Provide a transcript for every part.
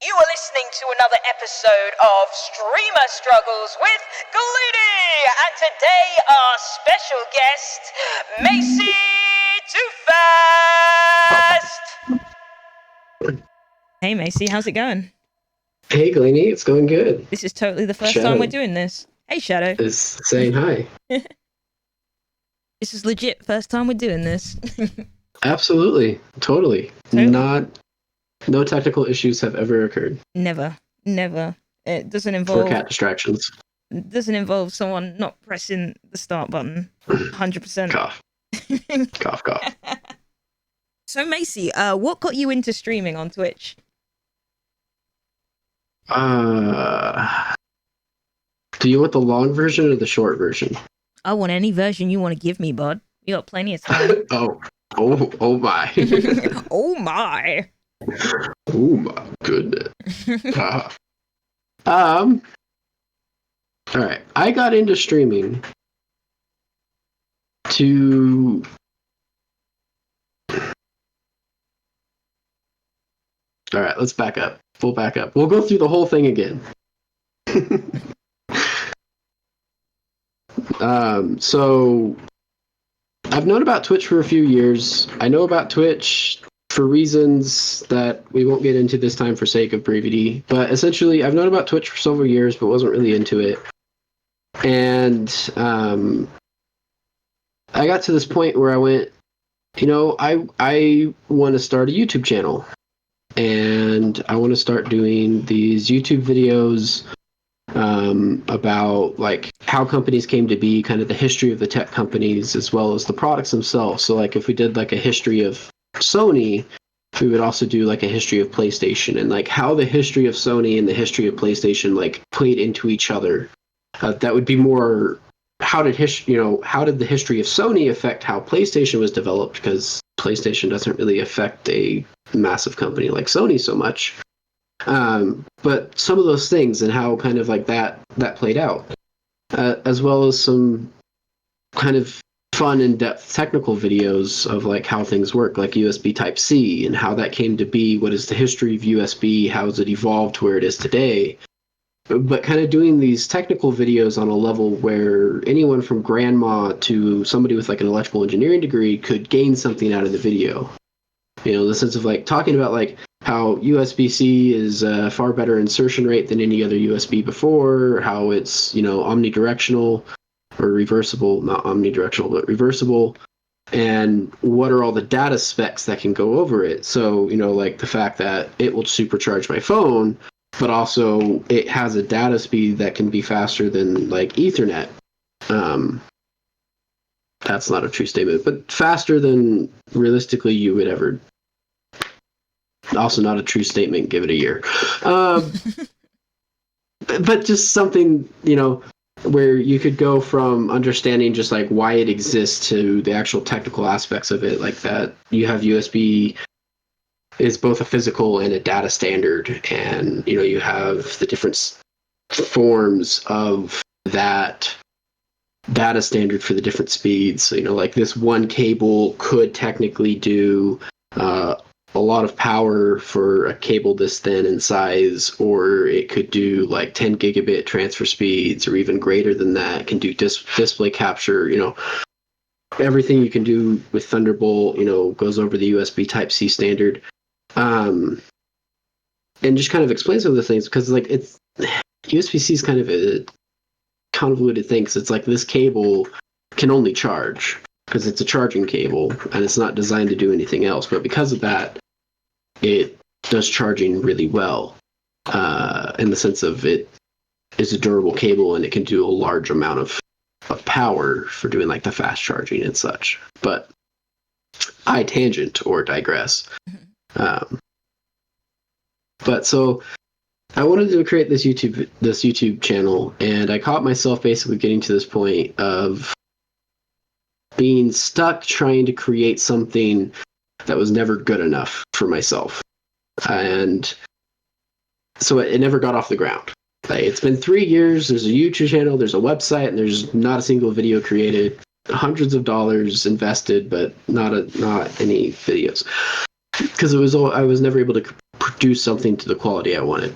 You are listening to another episode of Streamer Struggles with Galini, and today our special guest, Macy2Fast. Hey Macy, how's it going? Hey Galini, it's going good. This is totally the first Shadow time we're doing this. Hey Shadow. is saying hi. This is legit first time we're doing this. Absolutely, totally. No technical issues have ever occurred. Never. It doesn't For involve cat distractions. someone not pressing the start button. 100%. Cough. Cough. So Macy, what got you into streaming on Twitch? Do you want the long version or the short version? I want any version you want to give me, bud. You got plenty of time. Oh my. Oh my. Oh my goodness. All right. I got into streaming to All right, let's back up. We'll back up. We'll go through the whole thing again. So I've known about Twitch for a few years. I know about Twitch for reasons that we won't get into this time for sake of brevity. But essentially, I've known about Twitch for several years, but wasn't really into it. And I got to this point where I went, I want to start a YouTube channel. And I want to start doing these YouTube videos about like how companies came to be, kind of the history of the tech companies as well as the products themselves. So like if we did like a history of Sony, we would also do like a history of PlayStation and like how the history of Sony and the history of PlayStation like played into each other. That would be more how did the history of Sony affect how PlayStation was developed, because PlayStation doesn't really affect a massive company like Sony so much. But some of those things and how kind of like that played out, as well as some kind of fun in-depth technical videos of like how things work, like USB Type-C and how that came to be, what is the history of USB, how has it evolved to where it is today. But kind of doing these technical videos on a level where anyone from grandma to somebody with like an electrical engineering degree could gain something out of the video. The sense of like talking about like how USB-C is a far better insertion rate than any other USB before, how it's, omnidirectional or reversible, not omnidirectional, but reversible, and what are all the data specs that can go over it. So, like the fact that it will supercharge my phone, but also it has a data speed that can be faster than like Ethernet. That's not a true statement, but faster than realistically you would ever. Also not a true statement, give it a year. But just something, where you could go from understanding just like why it exists to the actual technical aspects of it, like that you have USB is both a physical and a data standard, and you have the different forms of that data standard for the different speeds. So like this one cable could technically do a lot of power for a cable this thin in size, or it could do like 10 gigabit transfer speeds or even greater than that. It can do display capture, everything you can do with Thunderbolt, goes over the USB Type-C standard. And just kind of explain some of the things, because like it's USB-C is kind of a convoluted thing, because it's like this cable can only charge because it's a charging cable and it's not designed to do anything else. But because of that, it does charging really well, in the sense of it is a durable cable and it can do a large amount of power for doing like the fast charging and such. But I tangent or digress. But so I wanted to create this YouTube channel, and I caught myself basically getting to this point of being stuck trying to create something that was never good enough for myself. And so it never got off the ground. Like, it's been 3 years, there's a YouTube channel, there's a website, and there's not a single video created. Hundreds of dollars invested, but not any videos. Because I was never able to produce something to the quality I wanted.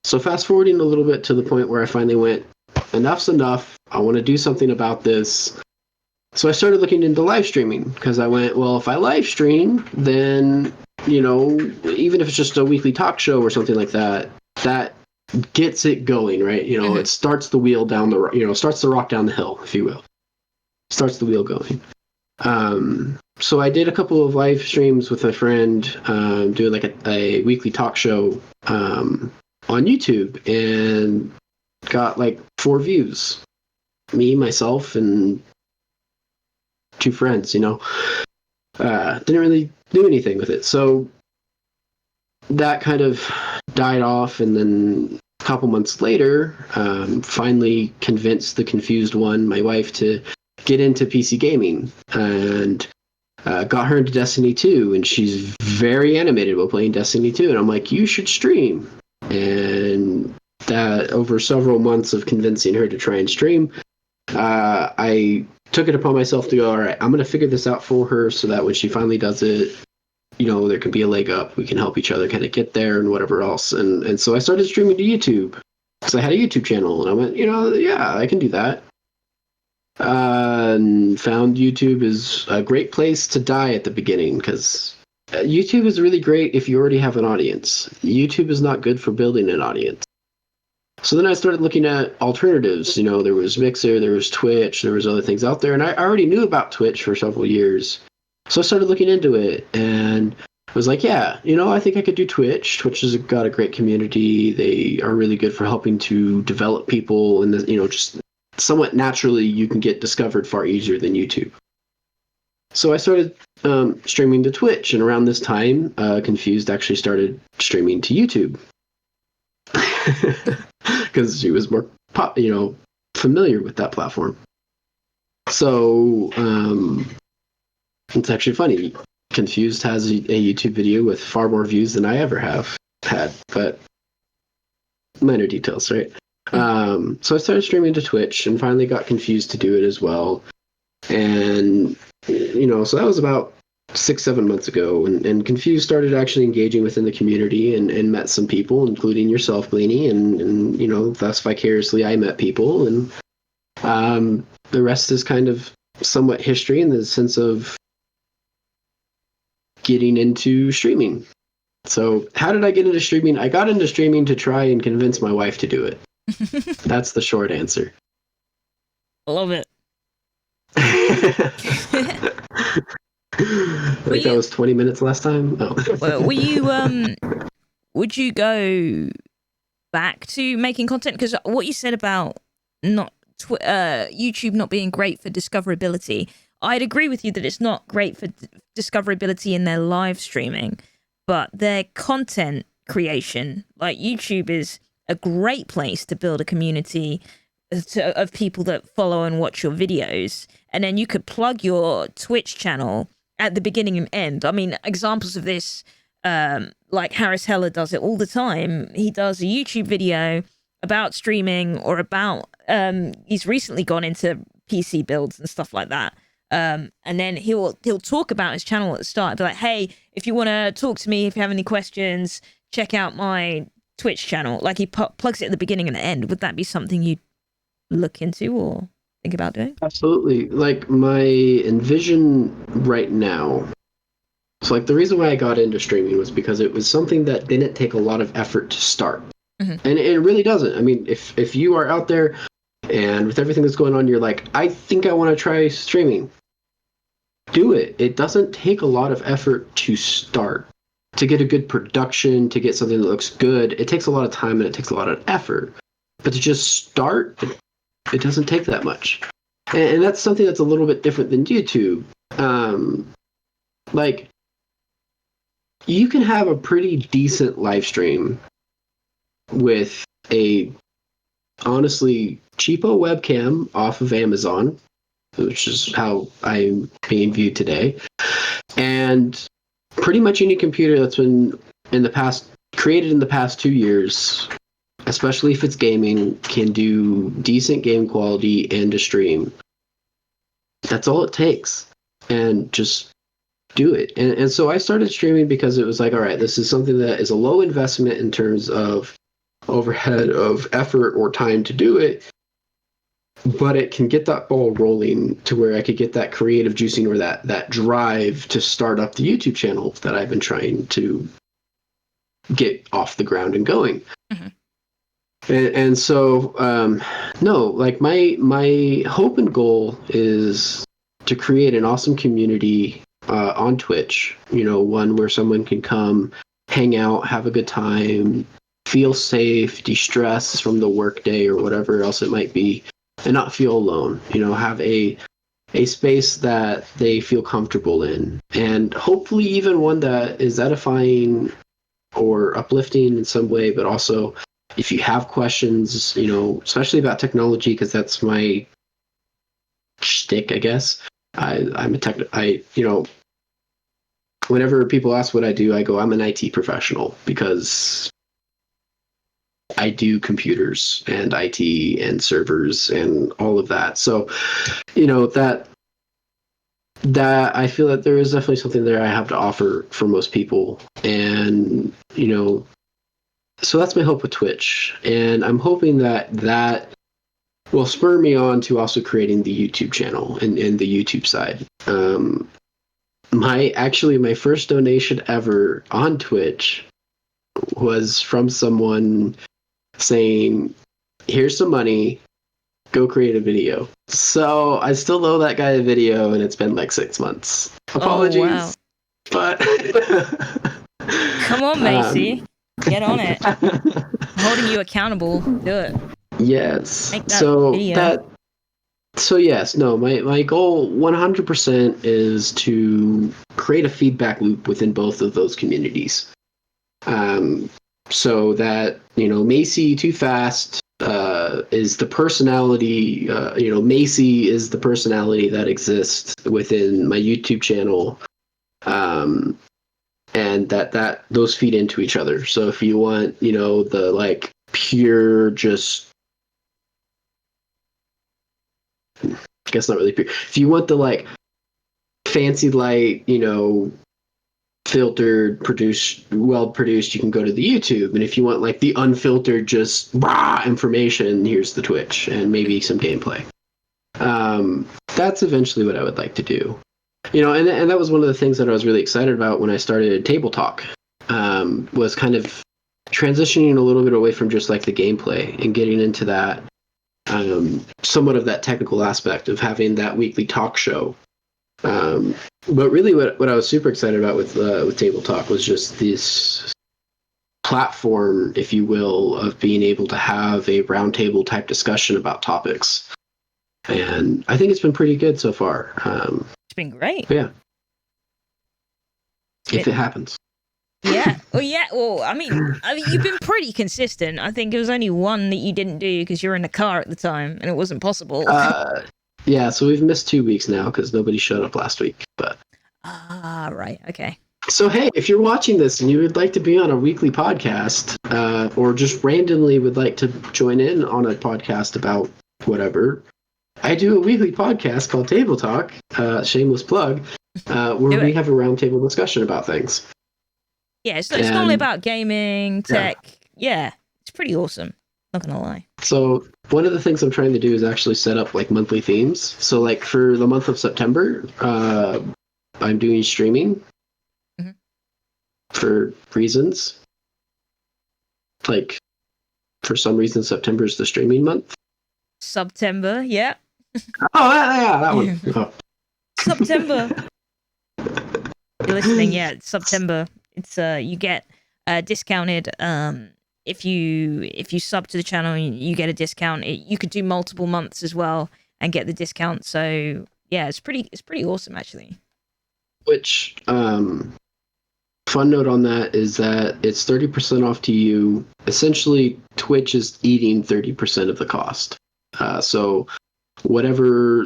So fast forwarding a little bit to the point where I finally went, enough's enough. I want to do something about this. So I started looking into live streaming because I went, well, if I live stream, then, even if it's just a weekly talk show or something like that, that gets it going, right? It starts the wheel down starts the rock down the hill, if you will. Starts the wheel going. So I did a couple of live streams with a friend, doing like a weekly talk show on YouTube, and got like 4 views. Me, myself, and 2 friends. Didn't really do anything with it. So that kind of died off, and then a couple months later, finally convinced the confused one, my wife, to get into PC gaming, and got her into Destiny 2, and she's very animated while playing Destiny 2, and I'm like, you should stream. And that, over several months of convincing her to try and stream, I took it upon myself to go, all right, I'm going to figure this out for her so that when she finally does it, there can be a leg up. We can help each other kind of get there and whatever else. And so I started streaming to YouTube because I had a YouTube channel, and I went, yeah, I can do that. And found YouTube is a great place to die at the beginning, because YouTube is really great if you already have an audience. YouTube is not good for building an audience. So then I started looking at alternatives. There was Mixer, there was Twitch, there was other things out there, and I already knew about Twitch for several years. So I started looking into it, and I was like, yeah, I think I could do Twitch. Twitch has got a great community. They are really good for helping to develop people, and just somewhat naturally, you can get discovered far easier than YouTube. So I started streaming to Twitch, and around this time, Confused actually started streaming to YouTube because she was more familiar with that platform. So it's actually funny. Confused has a YouTube video with far more views than I ever have had, but minor details, right? So I started streaming to Twitch, and finally got Confused to do it as well. And, so that was about 6-7 months ago, and Confused started actually engaging within the community, and met some people, including yourself, Blaney, and thus vicariously I met people, and the rest is kind of somewhat history in the sense of getting into streaming. So how did I get into streaming? I got into streaming to try and convince my wife to do it. That's the short answer. Love it. I think that was 20 minutes last time. Oh. Well, were you would you go back to making content? Because what you said about not YouTube not being great for discoverability, I'd agree with you that it's not great for discoverability in their live streaming, but their content creation, like YouTube, is a great place to build a community of people that follow and watch your videos. And then you could plug your Twitch channel at the beginning and end. I mean, examples of this, like Harris Heller does it all the time. He does a YouTube video about streaming, or about, he's recently gone into PC builds and stuff like that. And then he'll talk about his channel at the start. Be like, hey, if you want to talk to me, if you have any questions, check out my Twitch channel. Like, he plugs it at the beginning and the end. Would that be something you'd look into or think about doing? Absolutely. Like, my envision right now, so like the reason why I got into streaming was because it was something that didn't take a lot of effort to start. And it really doesn't. I mean, if you are out there and with everything that's going on, you're like, I think I want to try streaming, do it. It doesn't take a lot of effort to start. To get a good production, to get something that looks good, it takes a lot of time and it takes a lot of effort. But to just start, it doesn't take that much. And that's something that's a little bit different than YouTube. Like, you can have a pretty decent live stream with a honestly cheapo webcam off of Amazon, which is how I'm being viewed today, and pretty much any computer that's been created in the past 2 years, especially if it's gaming, can do decent game quality and a stream. That's all it takes. And just do it. And so I started streaming because it was like, all right, this is something that is a low investment in terms of overhead of effort or time to do it, but it can get that ball rolling to where I could get that creative juicing or that drive to start up the YouTube channel that I've been trying to get off the ground and going. Mm-hmm. And so, no, like my hope and goal is to create an awesome community on Twitch. You know, one where someone can come, hang out, have a good time, feel safe, de-stress from the workday or whatever else it might be, and not feel alone. You know, have a space that they feel comfortable in, and hopefully even one that is edifying or uplifting in some way, but also if you have questions, you know, especially about technology, because that's my shtick, I guess. I'm a you know, whenever people ask what I do, I go, I'm an IT professional, because I do computers and IT and servers and all of that. So, you know, that I feel that there is definitely something there I have to offer for most people. And, you know, so that's my hope with Twitch. And I'm hoping that will spur me on to also creating the YouTube channel and the YouTube side. My first donation ever on Twitch was from someone saying, here's some money, go create a video. So I still owe that guy a video, and it's been like 6 months. Apologies. Oh, wow. But Come on, Macy. Get on it. I'm holding you accountable. Do it. Yes. Make that video. So yes, no, my goal 100% is to create a feedback loop within both of those communities. So that, you know, Macy2Fast is the personality, you know, Macy is the personality that exists within my YouTube channel. And that those feed into each other. So if you want, you know, the like pure, just, I guess not really pure. If you want the like fancy light, you know, filtered, well produced, you can go to the YouTube. And if you want like the unfiltered, just raw information, here's the Twitch and maybe some gameplay. That's eventually what I would like to do. You know, and that was one of the things that I was really excited about when I started Table Talk, was kind of transitioning a little bit away from just like the gameplay and getting into that, somewhat of that technical aspect of having that weekly talk show. But really what I was super excited about with Table Talk was just this platform, if you will, of being able to have a roundtable type discussion about topics. And I think it's been pretty good so far. It's been great. Yeah. If it happens. Yeah. Well, yeah. Well, I mean, you've been pretty consistent. I think it was only one that you didn't do because you were in the car at the time and it wasn't possible. Yeah, so we've missed 2 weeks now because nobody showed up last week. But right. Okay. So hey, if you're watching this and you would like to be on a weekly podcast, or just randomly would like to join in on a podcast about whatever, I do a weekly podcast called Table Talk, shameless plug, where we have a roundtable discussion about things. Yeah, it's normally about gaming, tech. Yeah, it's pretty awesome. Not gonna lie. So one of the things I'm trying to do is actually set up like monthly themes. So like for the month of September, I'm doing streaming for reasons. Like for some reason, September is the streaming month. September, yeah. Oh, yeah, that one. Oh. September. You're listening, yeah, it's September. It's you get discounted if you sub to the channel, you get a discount. You could do multiple months as well and get the discount. So yeah, it's pretty awesome actually. Which fun note on that is that it's 30% off to you. Essentially, Twitch is eating 30% of the cost. So whatever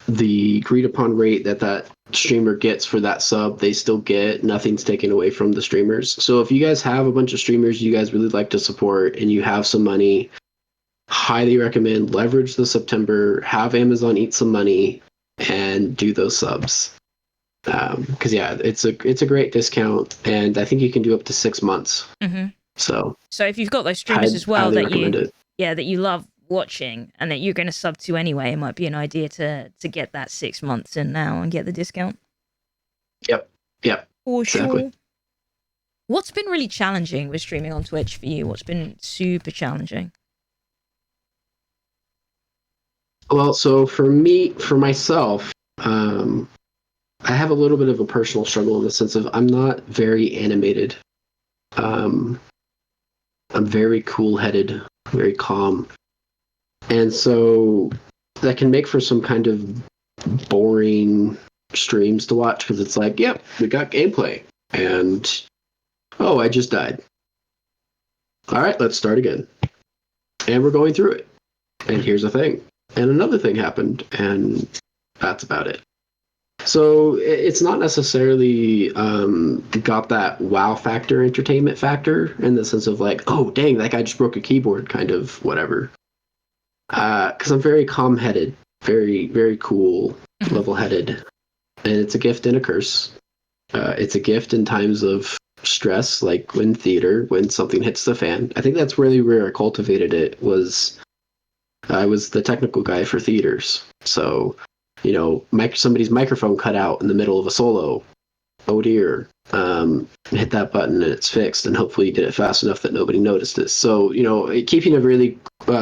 the agreed upon rate that streamer gets for that sub, they still get. Nothing's taken away from the streamers. So if you guys have a bunch of streamers you guys really like to support and you have some money, highly recommend leverage the September, have Amazon eat some money, and do those subs. Because yeah, it's a great discount, and I think you can do up to 6 months. Mm-hmm. So if you've got those streamers as well highly that recommend you, it. that you love watching and that you're going to sub to anyway, it might be an idea to get that 6 months in now and get the discount. Yep. For Exactly. sure. What's been really challenging with streaming on Twitch for you? What's been super challenging? Well, so for myself, I have a little bit of a personal struggle in the sense of I'm not very animated. I'm very cool-headed, very calm, and so that can make for some kind of boring streams to watch because it's like, yep, we got gameplay, and oh, I just died. All right, let's start again, and we're going through it, and here's a thing, and another thing happened, and that's about it. So it's not necessarily got that wow factor, entertainment factor, in the sense of like, oh dang, that guy just broke a keyboard, kind of whatever. Because I'm very calm-headed, very very cool, level-headed, and it's a gift and a curse. It's a gift in times of stress, like in theater when something hits the fan. I think that's really where I cultivated it. I was the technical guy for theaters, so somebody's microphone cut out in the middle of a solo. Oh dear. Hit that button and it's fixed, and hopefully you did it fast enough that nobody noticed it. So, keeping a really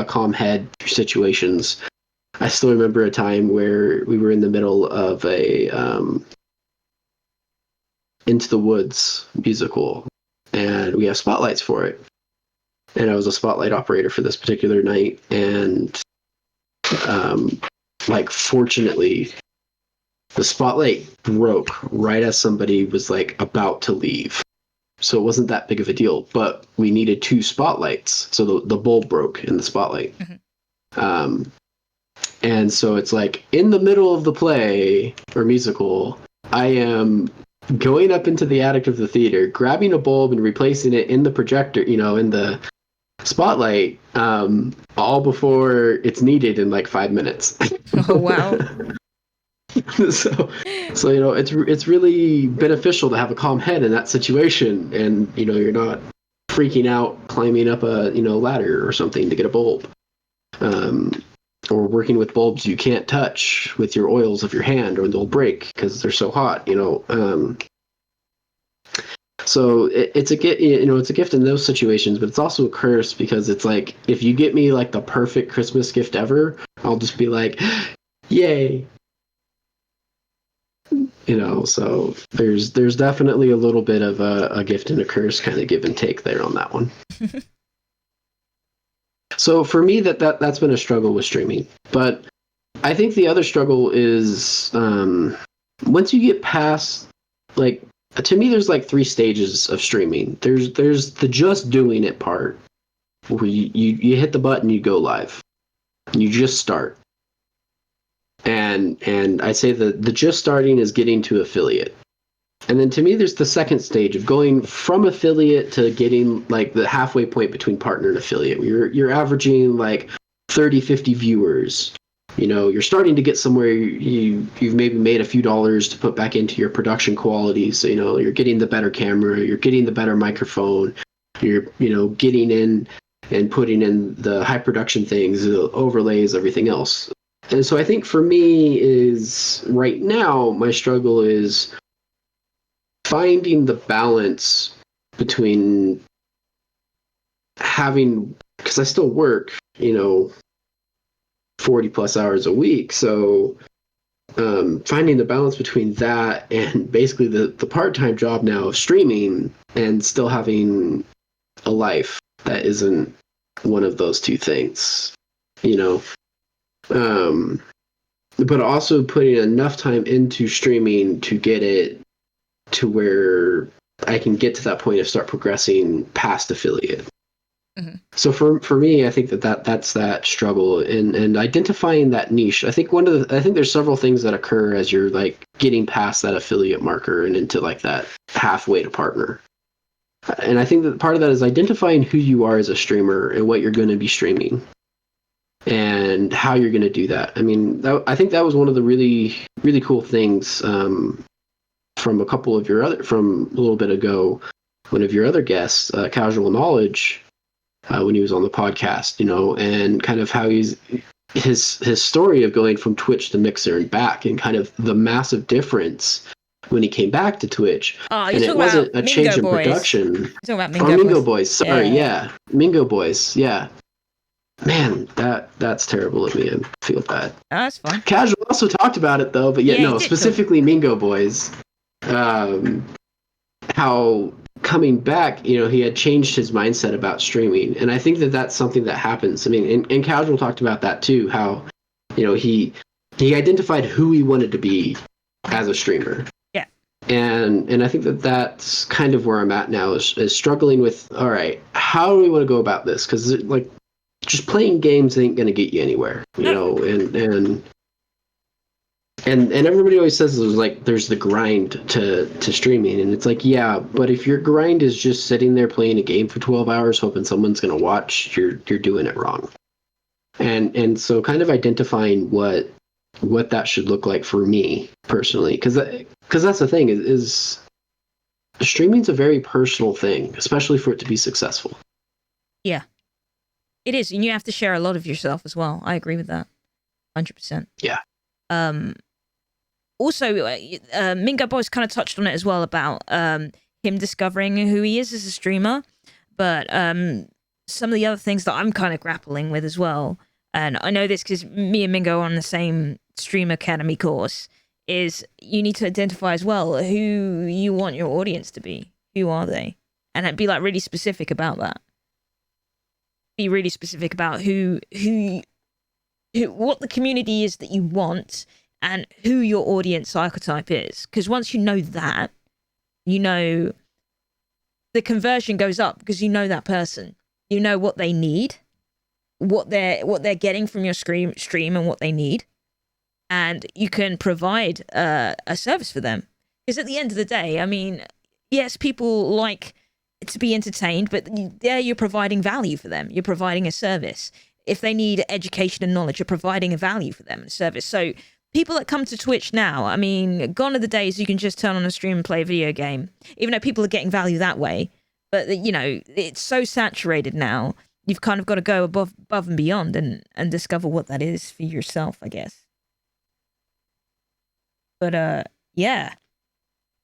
calm head through situations. I still remember a time where we were in the middle of a Into the Woods musical, and we have spotlights for it. And I was a spotlight operator for this particular night, and fortunately, the spotlight broke right as somebody was like about to leave. So it wasn't that big of a deal, but we needed 2 spotlights. So the bulb broke in the spotlight. Mm-hmm. And so it's like in the middle of the play or musical, I am going up into the attic of the theater, grabbing a bulb and replacing it in the projector, in the spotlight, all before it's needed in like 5 minutes. Oh, wow. so it's really beneficial to have a calm head in that situation, and you're not freaking out climbing up a ladder or something to get a bulb, or working with bulbs you can't touch with your oils of your hand or they'll break because they're so hot. So it's a gift, it's a gift in those situations, but it's also a curse because it's like if you get me like the perfect Christmas gift ever, I'll just be like, yay. So there's definitely a little bit of a gift and a curse kind of give and take there on that one. So for me, that's been a struggle with streaming. But I think the other struggle is once you get past, like, to me, there's like 3 stages of streaming. There's the just doing it part, where you hit the button, you go live, you just start. And I say the just starting is getting to affiliate. And then to me, there's the second stage of going from affiliate to getting like the halfway point between partner and affiliate. You're averaging like 30, 50 viewers. You're starting to get somewhere. You've maybe made a few dollars to put back into your production quality. So, you're getting the better camera, you're getting the better microphone, you're, getting in and putting in the high production things, the overlays, everything else. And so I think for me is right now, my struggle is finding the balance between having, because I still work, 40 plus hours a week. So finding the balance between that and basically the part-time job now of streaming and still having a life that isn't one of those 2 things, but also putting enough time into streaming to get it to where I can get to that point of start progressing past affiliate. Mm-hmm. So for me, I think that's that struggle and identifying that niche. I think I think there's several things that occur as you're like getting past that affiliate marker and into like that halfway to partner. And I think that part of that is identifying who you are as a streamer and what you're going to be streaming and how you're going to do that. I mean, I think that was one of the really, really cool things from from a little bit ago, one of your other guests, Casual Knowledge, when he was on the podcast, and kind of how his story of going from Twitch to Mixer and back, and kind of the massive difference when he came back to Twitch. Oh, and it wasn't a change in production. You're talking about Mingo Boys. Sorry, yeah. Mingo Boys, yeah. Man, that's terrible of me. I feel bad. Oh, that's fine. Casual also talked about it though, but specifically Mingo Boys. How coming back, he had changed his mindset about streaming, and I think that's something that happens. I mean, and Casual talked about that too. How, he identified who he wanted to be as a streamer. Yeah. And I think that's kind of where I'm at now is struggling with, all right, how do we want to go about this? Because just playing games ain't going to get you anywhere, and everybody always says there's the grind to streaming, and it's like, yeah, but if your grind is just sitting there playing a game for 12 hours hoping someone's going to watch, you're doing it wrong. And so kind of identifying what that should look like for me personally, because that's the thing is streaming's a very personal thing, especially for it to be successful. Yeah. It is, and you have to share a lot of yourself as well. I agree with that, 100%. Yeah. Also, Mingo Boys kind of touched on it as well about him discovering who he is as a streamer, but some of the other things that I'm kind of grappling with as well, and I know this because me and Mingo are on the same Stream Academy course, is you need to identify as well who you want your audience to be. Who are they? And be like really specific about that. Be really specific about who what the community is that you want and who your audience archetype is. Because once you know that, the conversion goes up because you know that person. You know what they need, what they're getting from your stream and what they need, and you can provide a service for them. Because at the end of the day, I mean, yes, people like to be entertained, but there you're providing value for them. You're providing a service. If they need education and knowledge, you're providing a value for them and service. So people that come to Twitch now, I mean, gone are the days you can just turn on a stream and play a video game, even though people are getting value that way. But, it's so saturated now. You've kind of got to go above and beyond and discover what that is for yourself, I guess. But, yeah,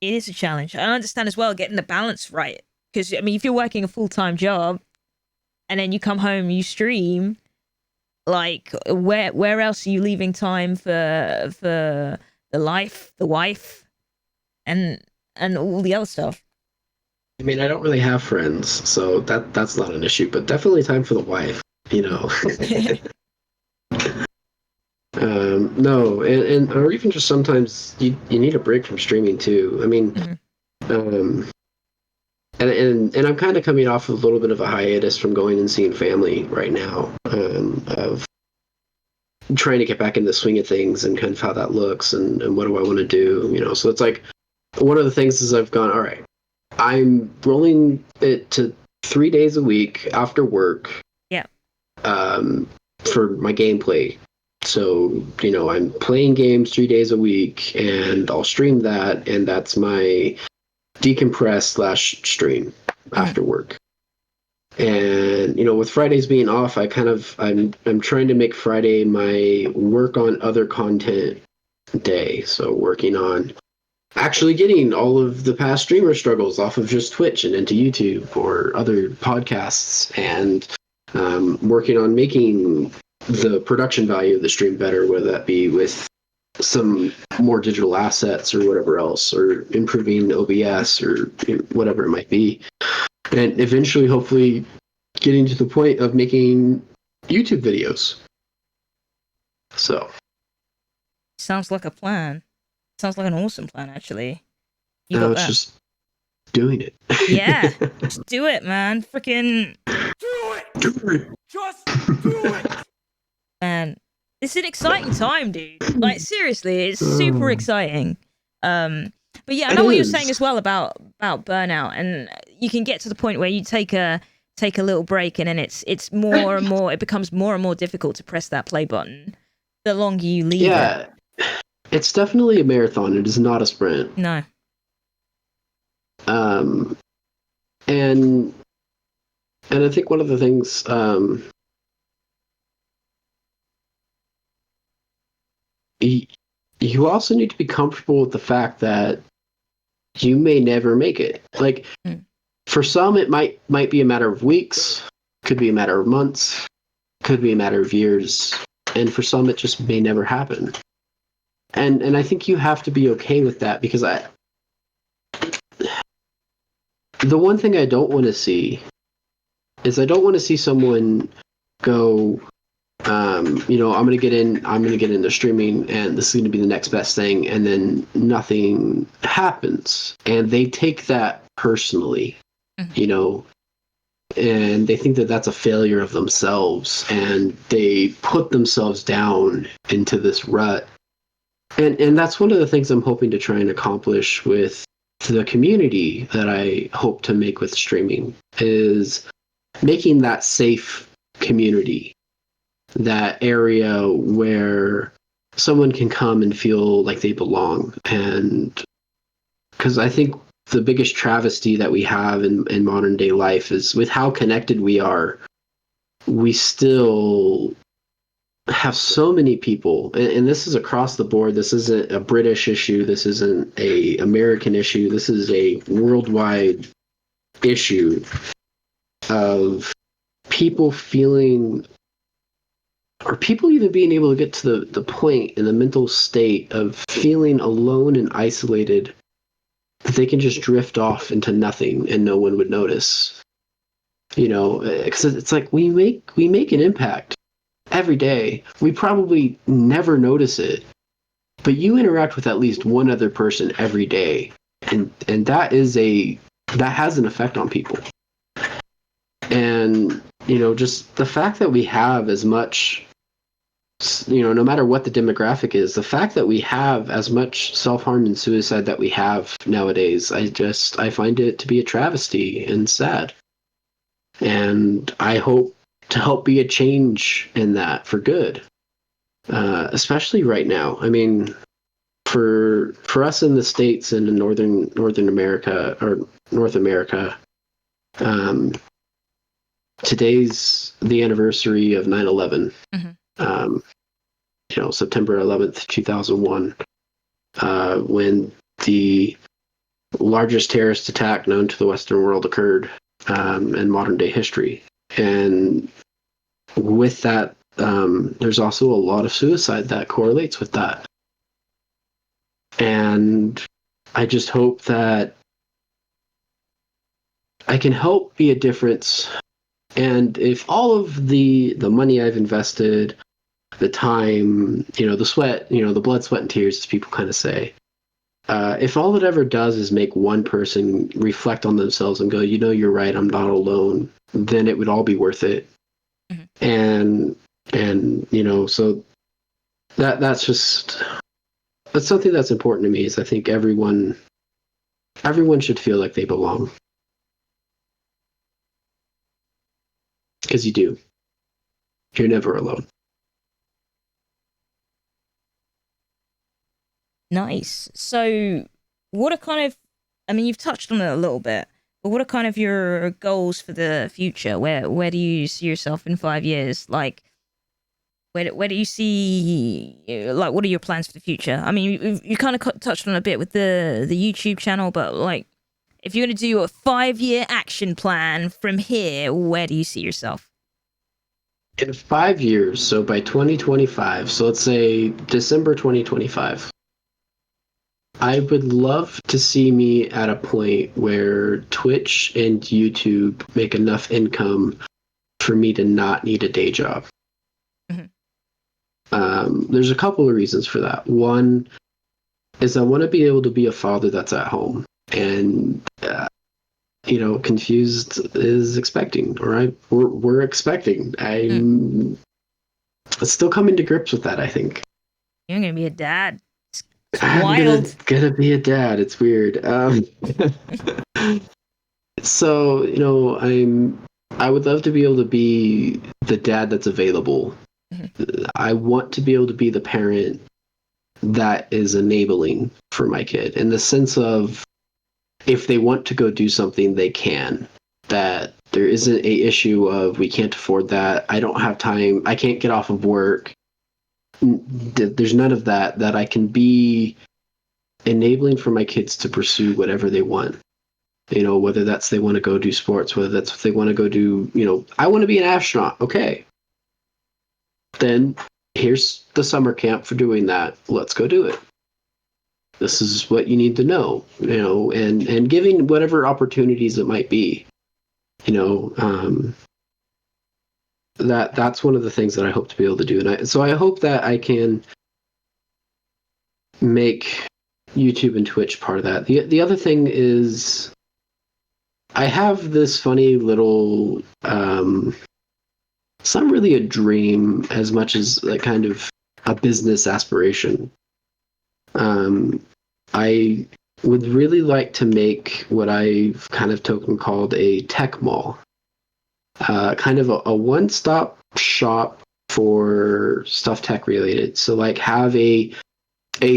it is a challenge. I understand as well getting the balance right. Because, I mean, if you're working a full-time job and then you come home, you stream, like, where else are you leaving time for the wife, and all the other stuff? I mean, I don't really have friends, so that's not an issue, but definitely time for the wife, No, and or even just sometimes you need a break from streaming too. I mean, and I'm kind of coming off of a little bit of a hiatus from going and seeing family right now, of trying to get back in the swing of things and kind of how that looks and what do I want to do, so it's like one of the things is I've gone, all right, I'm rolling it to 3 days a week after work. Yeah. For my gameplay. So, I'm playing games 3 days a week and I'll stream that, and that's my decompress / stream after work. And, with Fridays being off, I'm trying to make Friday my work on other content day. So working on actually getting all of the past streamer struggles off of just Twitch and into YouTube or other podcasts, and working on making the production value of the stream better, whether that be with some more digital assets or whatever else, or improving OBS or whatever it might be. And eventually, hopefully, getting to the point of making YouTube videos. So. Sounds like a plan. Sounds like an awesome plan, actually. Now it's just doing it. Yeah, just do it, man. Freaking Do it! Do it. Just do it! man. It's an exciting time, dude. Like, seriously, it's super exciting. But yeah, I know what you're saying as well about burnout, and you can get to the point where you take a little break, and then it's more and more. It becomes more and more difficult to press that play button the longer you leave it. It's definitely a marathon. It is not a sprint. No. Um, and I think one of the things you also need to be comfortable with the fact that you may never make it. Like for some, it might be a matter of weeks, could be a matter of months, could be a matter of years, and for some, it just may never happen. And I think you have to be okay with that, because the one thing I don't want to see is, I don't want to see someone go, I'm gonna get into streaming, and this is gonna be the next best thing, and then nothing happens, and they take that personally, and they think that that's a failure of themselves, and they put themselves down into this rut. And that's one of the things I'm hoping to try and accomplish with the community that I hope to make with streaming, is making that safe community, that area where someone can come and feel like they belong. And because I think the biggest travesty that we have in modern day life is, with how connected we are, we still have so many people, and this is across the board. This isn't a British issue. This isn't a American issue. This is a worldwide issue of people feeling, or people even being able to get to the point in the mental state of feeling alone and isolated, that they can just drift off into nothing and no one would notice. Because it's like, we make an impact every day. We probably never notice it, but you interact with at least one other person every day, and that has an effect on people. And just the fact that we have as much, no matter what the demographic is, the fact that we have as much self-harm and suicide that we have nowadays, I find it to be a travesty and sad. And I hope to help be a change in that for good, especially right now. I mean, for us in the States and in Northern America, or North America, today's the anniversary of 9/11. September 11th, 2001, when the largest terrorist attack known to the Western world occurred in modern day history. And with that, there's also a lot of suicide that correlates with that. And I just hope that I can help be a difference. And if all of the money I've invested, the time, the sweat, the blood, sweat, and tears, as people kind of say, if all it ever does is make one person reflect on themselves and go, you're right, I'm not alone, then it would all be worth it. And so that's something that's important to me, is I think everyone should feel like they belong. Because you do. You're never alone. Nice. So, what are kind of, you've touched on it a little bit, but what are kind of your goals for the future? Where do you see yourself in 5 years? Like, where do you see, like, what are your plans for the future? I mean, you kind of touched on a bit with the YouTube channel, but like, if you're going to do a 5-year action plan from here, where do you see yourself? In 5 years, so by 2025, so let's say December 2025, I would love to see me at a point where Twitch and YouTube make enough income for me to not need a day job. There's a couple of reasons for that. One is I want to be able to be a father that's at home, and Confused is expecting, or we're expecting. I'm still coming to grips with that, I think. You're gonna be a dad. It's wild. I'm gonna be a dad. It's weird. So I would love to be able to be the dad that's available. I want to be able to be the parent that is enabling for my kid, in the sense of, if they want to go do something, they can. That there isn't a issue of we can't afford that. I don't have time. I can't get off of work. There's none of that. That I can be enabling for my kids to pursue whatever they want. Whether that's they want to go do sports, whether that's if they want to go do, I want to be an astronaut. Okay. Then here's the summer camp for doing that. Let's go do it. This is what you need to know, and giving whatever opportunities it might be, that's one of the things that I hope to be able to do. And so I hope that I can make YouTube and Twitch part of that. The other thing is I have this funny little, it's not really a dream as much as like kind of a business aspiration. I would really like to make what I've kind of called a tech mall, kind of a one-stop shop for stuff tech related. So like have a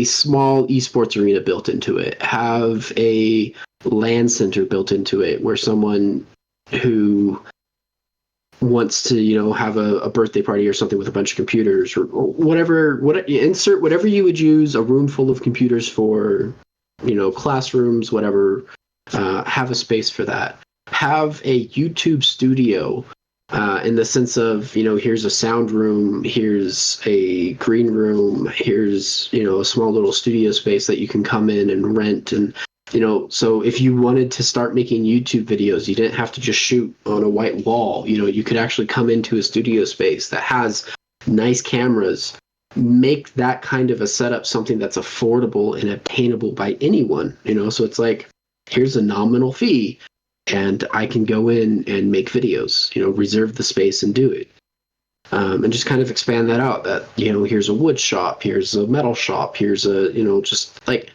small esports arena built into it, have a LAN center built into it where someone who wants to, have a birthday party or something with a bunch of computers or whatever, insert whatever you would use a room full of computers for, classrooms, whatever, have a space for that. Have a YouTube studio in the sense of, here's a sound room, here's a green room, here's, a small little studio space that you can come in and rent. And, so if you wanted to start making YouTube videos, you didn't have to just shoot on a white wall. You could actually come into a studio space that has nice cameras, make that kind of a setup something that's affordable and obtainable by anyone, so it's like, here's a nominal fee. And I can go in and make videos, reserve the space and do it. And just kind of expand that out that, here's a wood shop, here's a metal shop, here's a, just like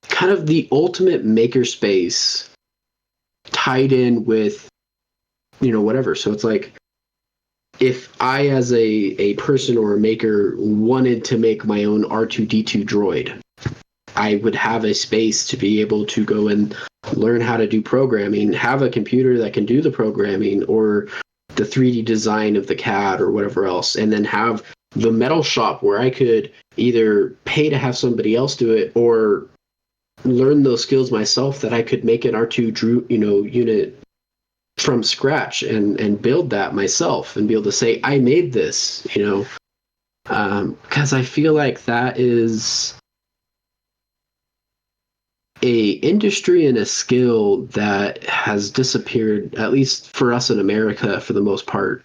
kind of the ultimate maker space tied in with, whatever. So it's like, if I, as a person or a maker, wanted to make my own R2D2 droid, I would have a space to be able to go and learn how to do programming, have a computer that can do the programming or the 3D design of the CAD or whatever else, and then have the metal shop where I could either pay to have somebody else do it or learn those skills myself, that I could make an R2 unit from scratch and build that myself and be able to say, I made this, because I feel like that is a industry and a skill that has disappeared, at least for us in America, for the most part.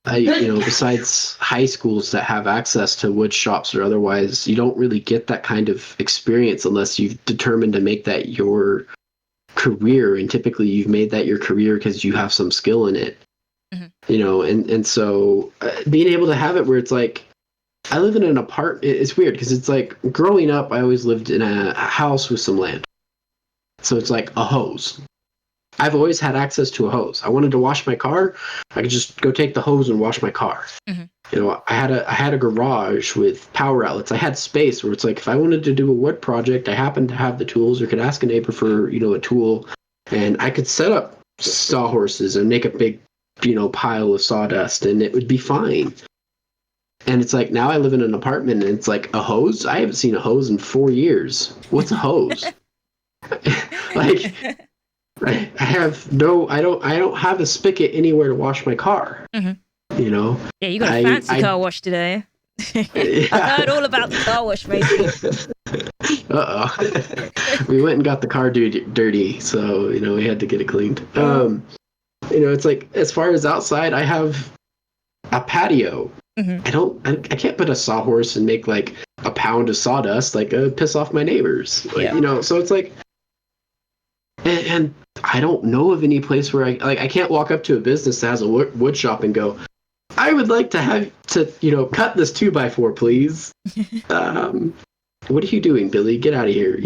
Besides high schools that have access to wood shops or otherwise, you don't really get that kind of experience unless you've determined to make that your career. And typically you've made that your career because you have some skill in it. Mm-hmm. And so being able to have it where it's like, I live in an apartment. It's weird because it's like growing up, I always lived in a house with some land. So it's like a hose. I've always had access to a hose. I wanted to wash my car, I could just go take the hose and wash my car. Mm-hmm. I had a garage with power outlets. I had space where it's like if I wanted to do a wood project, I happened to have the tools or could ask a neighbor for, a tool, and I could set up sawhorses and make a big, pile of sawdust and it would be fine. And it's like, now I live in an apartment and it's like, a hose? I haven't seen a hose in 4 years. What's a hose? Like, I don't have a spigot anywhere to wash my car. Mm-hmm. Yeah, you got a fancy car wash today. Yeah. I heard all about the car wash, Macy. We went and got the car dirty, so, we had to get it cleaned. It's like, as far as outside, I have a patio. Mm-hmm. I can't put a sawhorse and make like a pound of sawdust, like piss off my neighbors. Like, yeah. So it's like, and I don't know of any place where I can't walk up to a business that has a wood shop and go, I would like to have to, cut this 2x4, please. What are you doing, Billy? Get out of here.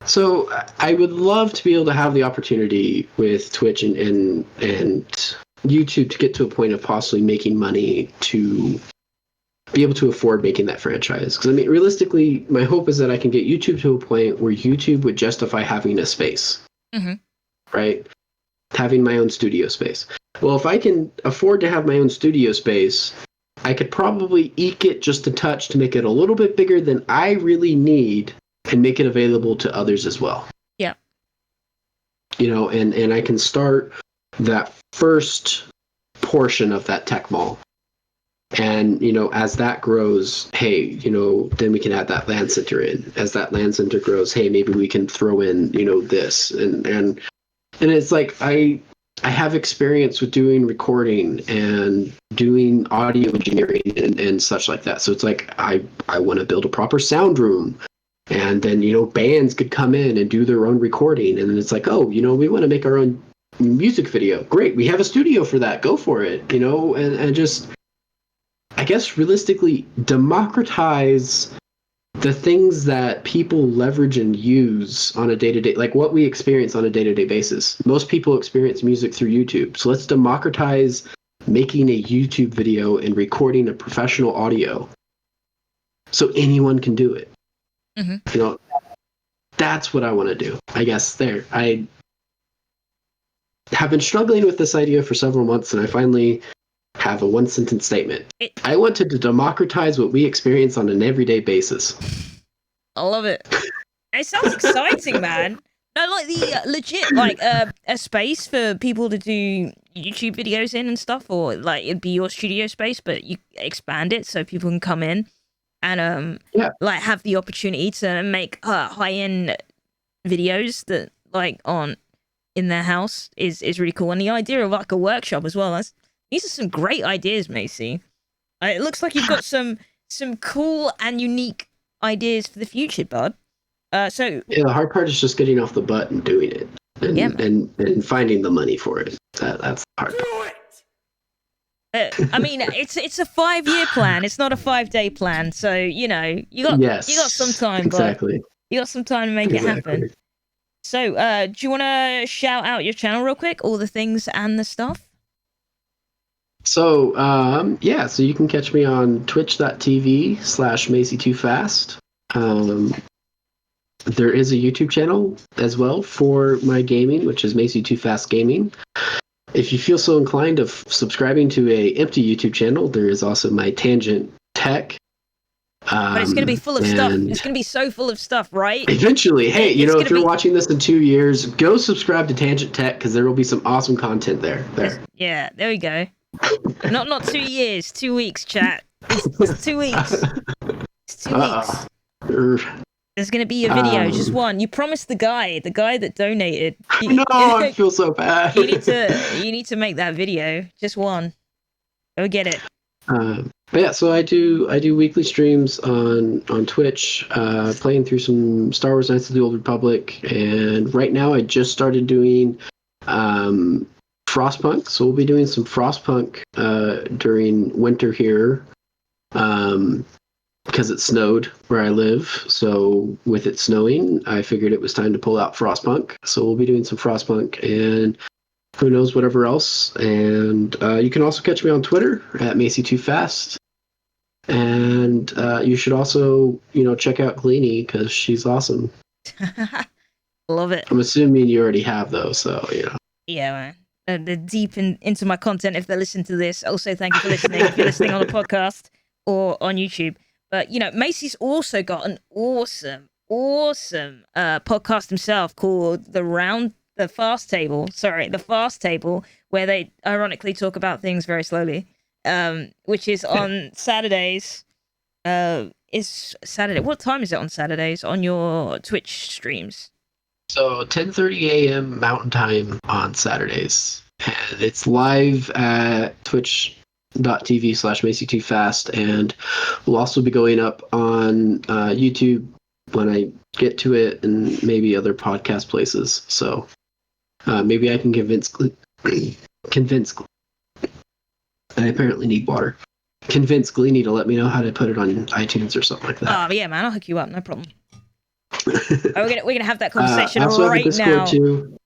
So I would love to be able to have the opportunity with Twitch and YouTube to get to a point of possibly making money to be able to afford making that franchise. Because I mean, realistically, my hope is that I can get YouTube to a point where YouTube would justify having a space, right? Having my own studio space. Well, if I can afford to have my own studio space, I could probably eke it just a touch to make it a little bit bigger than I really need and make it available to others as well. Yeah. You know, and I can start that first portion of that tech mall. And, you know, as that grows, hey, you know, then we can add that LAN center in. As that LAN center grows, hey, maybe we can throw in, you know, this. And it's like I have experience with doing recording and doing audio engineering and such like that. So it's like I want to build a proper sound room. And then, you know, bands could come in and do their own recording. And then it's like, oh, you know, we want to make our own music video. Great. We have a studio for that. Go for it. You know, and just, I guess, realistically democratize the things that people leverage and use on a day-to-day, like what we experience on a day-to-day basis. Most people experience music through YouTube. So let's democratize making a YouTube video and recording a professional audio so anyone can do it. You know, that's what I want to do. I guess there. I have been struggling with this idea for several months, and I finally have a one-sentence statement. I want to democratize what we experience on an everyday basis. I love it. It sounds exciting, man. No, like the legit, like a space for people to do YouTube videos in and stuff, or like it'd be your studio space, but you expand it so people can come in and like have the opportunity to make high-end videos that like aren't in their house is really cool. And the idea of like a workshop as well. These are some great ideas, Macy. It looks like you've got some cool and unique ideas for the future, bud. So yeah, the hard part is just getting off the butt and doing it, and finding the money for it. That's the hard part. I mean, it's a 5-year plan. It's not a 5-day plan. So you know, you got some time. Exactly. Bud. You got some time to make it happen. So, do you want to shout out your channel real quick, all the things and the stuff? So, so you can catch me on twitch.tv/Macy2Fast. There is a YouTube channel as well for my gaming, which is Macy2Fast Gaming. If you feel so inclined of subscribing to a empty YouTube channel, there is also my Tangent Tech. But it's going to be full of stuff. It's going to be so full of stuff, right? Eventually, hey, you know, if you're watching this in 2 years, go subscribe to Tangent Tech because there will be some awesome content there. Yeah, there we go. Not 2 years, 2 weeks, chat. It's 2 weeks. It's 2 weeks. There's gonna be a video, just one. You promised the guy that donated. No, I feel so bad. you need to make that video, just one. Go get it. But yeah, so I do weekly streams on Twitch, playing through some Star Wars Knights of the Old Republic, and right now I just started doing Frostpunk, so we'll be doing some Frostpunk during winter here, because it snowed where I live. So with it snowing, I figured it was time to pull out Frostpunk. So we'll be doing some Frostpunk and who knows whatever else. And you can also catch me on Twitter at Macy2Fast. And you should also, you know, check out Gleanie because she's awesome. Love it. I'm assuming you already have though, so you know. Yeah, man. They're deep into my content if they listen to this. Also, thank you for listening if you're listening on the podcast or on YouTube. But, you know, Macy's also got an awesome podcast himself called The Fast Table, where they ironically talk about things very slowly, which is on Saturdays. Is Saturday? What time is it on Saturdays on your Twitch streams? So 10:30 a.m. Mountain Time on Saturdays, and it's live at twitch.tv/Macy2Fast, and we'll also be going up on YouTube when I get to it, and maybe other podcast places. So maybe I can convince. I apparently need water. Convince Gleanie to let me know how to put it on iTunes or something like that. Oh yeah, man, I'll hook you up, no problem. We're gonna have that conversation also right have a now. Discord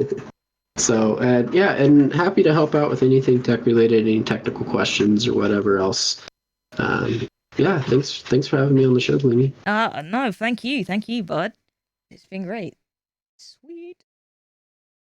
too. So and happy to help out with anything tech related, any technical questions or whatever else. Yeah, thanks for having me on the show, Gleamy. No, thank you, bud. It's been great.